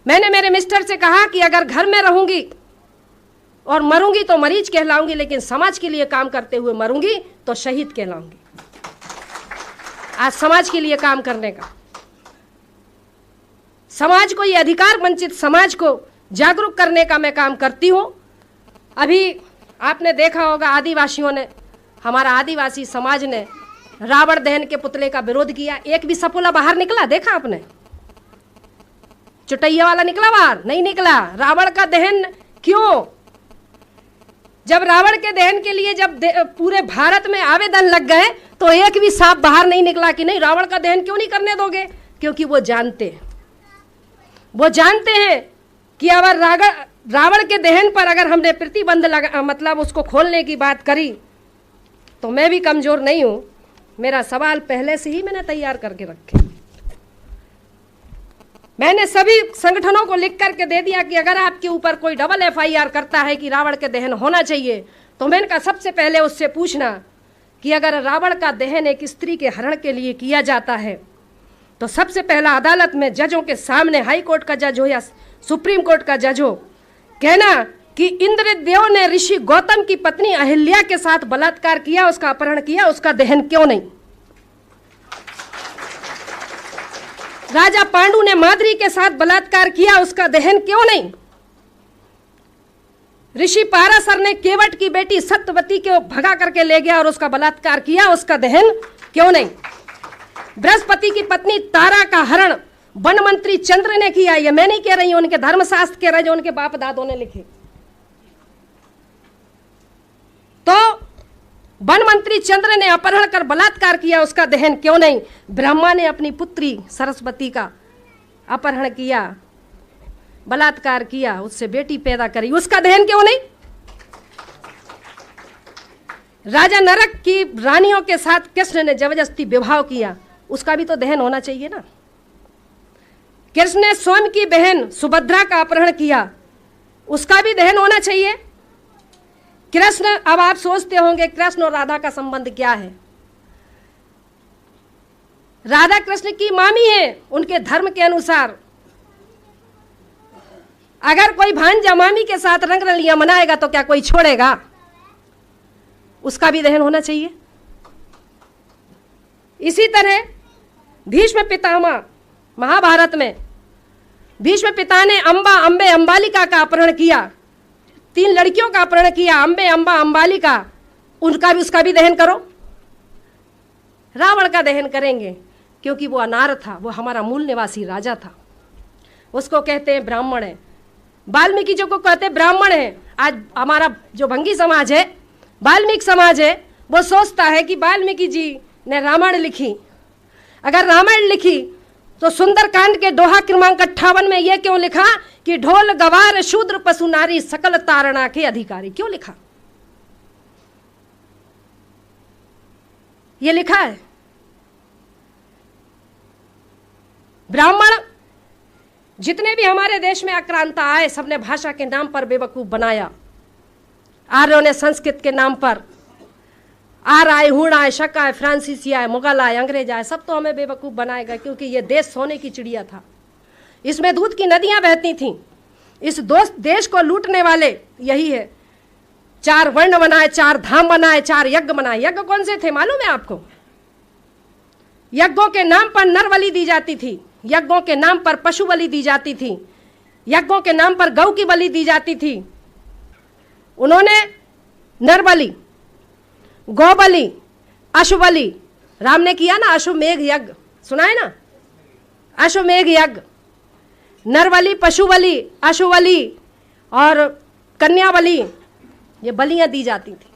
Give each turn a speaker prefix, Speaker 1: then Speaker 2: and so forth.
Speaker 1: मैंने मेरे मिस्टर से कहा कि अगर घर में रहूंगी और मरूंगी तो मरीज कहलाऊंगी, लेकिन समाज के लिए काम करते हुए मरूंगी तो शहीद कहलाऊंगी। आज समाज के लिए काम करने का, समाज को, ये अधिकार वंचित समाज को जागरूक करने का मैं काम करती हूं। अभी आपने देखा होगा आदिवासियों ने, हमारा आदिवासी समाज ने रावण दहन के पुतले का विरोध किया। एक भी सपोला बाहर निकला देखा आपने? चुटैया वाला निकला बाहर? नहीं निकला। रावण का दहन क्यों? जब रावण के दहन के लिए जब पूरे भारत में आवेदन लग गए तो एक भी सांप बाहर नहीं निकला कि नहीं रावण का दहन क्यों नहीं करने दोगे। क्योंकि वो जानते हैं कि अगर रावण के दहन पर अगर हमने प्रतिबंध लगा, मतलब उसको खोलने की बात करी, तो मैं भी कमजोर नहीं हूं। मेरा सवाल पहले से ही मैंने तैयार करके रखे। मैंने सभी संगठनों को लिख करके दे दिया कि अगर आपके ऊपर कोई डबल FIR करता है कि रावण के दहन होना चाहिए, तो मैंने कहा सबसे पहले उससे पूछना कि अगर रावण का दहन एक स्त्री के हरण के लिए किया जाता है तो सबसे पहला अदालत में जजों के सामने, हाई कोर्ट का जज हो या सुप्रीम कोर्ट का जज हो, कहना कि इंद्रदेव ने ऋषि गौतम की पत्नी अहिल्या के साथ बलात्कार किया, उसका अपहरण किया, उसका दहन क्यों नहीं? राजा पांडु ने माद्री के साथ बलात्कार किया, उसका दहन क्यों नहीं? ऋषि पाराशर ने केवट की बेटी सत्यवती को भगा करके ले गया और उसका बलात्कार किया, उसका दहन क्यों नहीं? बृहस्पति की पत्नी तारा का हरण वन मंत्री चंद्र ने किया। ये मैं नहीं कह रही हूं, उनके धर्मशास्त्र कह रहे जो उनके बाप दादों ने लिखे। तो वन मंत्री चंद्र ने अपहरण कर बलात्कार किया, उसका दहन क्यों नहीं? ब्रह्मा ने अपनी पुत्री सरस्वती का अपहरण किया, बलात्कार किया, उससे बेटी पैदा करी, उसका दहन क्यों नहीं? राजा नरक की रानियों के साथ कृष्ण ने जबरदस्ती विवाह किया, उसका भी तो दहन होना चाहिए ना। कृष्ण ने स्वयं की बहन सुभद्रा का अपहरण किया, उसका भी दहन होना चाहिए। कृष्ण, अब आप सोचते होंगे कृष्ण और राधा का संबंध क्या है? राधा कृष्ण की मामी है उनके धर्म के अनुसार। अगर कोई भांजा मामी के साथ रंग रलियां मनाएगा तो क्या कोई छोड़ेगा? उसका भी दहन होना चाहिए। इसी तरह भीष्म पितामह, महाभारत में भीष्म पिता ने अंबे अंबालिका का अपहरण किया, 3 लड़कियों का अपहरण किया, अंबे अंबा अंबालिका, उसका भी दहन करो। रावण का दहन करेंगे क्योंकि वो अनार था, वो हमारा मूल निवासी राजा था, उसको कहते हैं ब्राह्मण है। वाल्मीकि जी को कहते हैं ब्राह्मण है। आज हमारा जो भंगी समाज है, वाल्मीकि समाज है, वो सोचता है कि वाल्मीकि जी ने रामायण लिखी। अगर रामायण लिखी तो सुंदरकांड के दोहा क्रमांक 58 में यह क्यों लिखा कि ढोल गवार शूद्र पशु नारी सकल तारणा के अधिकारी? क्यों लिखा? यह लिखा है। ब्राह्मण जितने भी हमारे देश में आक्रांता आए, सबने भाषा के नाम पर बेवकूफ बनाया। आर्यों ने संस्कृत के नाम पर, आर आए, हुण आए, शक आए, फ्रांसीसी आए, मुगल आए, अंग्रेज आए, सब तो हमें बेवकूफ बनाएगा, क्योंकि ये देश सोने की चिड़िया था, इसमें दूध की नदियां बहती थीं। इस देश को लूटने वाले यही है। 4 वर्ण बनाए, 4 धाम बनाए, 4 यज्ञ बनाए। यज्ञ कौन से थे मालूम है आपको? यज्ञों के नाम पर नर बलि दी जाती थी, यज्ञों के नाम पर पशु बलि दी जाती थी, यज्ञों के नाम पर गौ की बलि दी जाती थी। उन्होंने नर बलि, गौ बलि, अश्व बलि, राम ने किया ना अश्वमेघ यज्ञ, सुना है ना? अश्वमेघ यज्ञ, नर बलि, पशु बलि, अश्व बलि और कन्या बलि, ये बलियां दी जाती थी।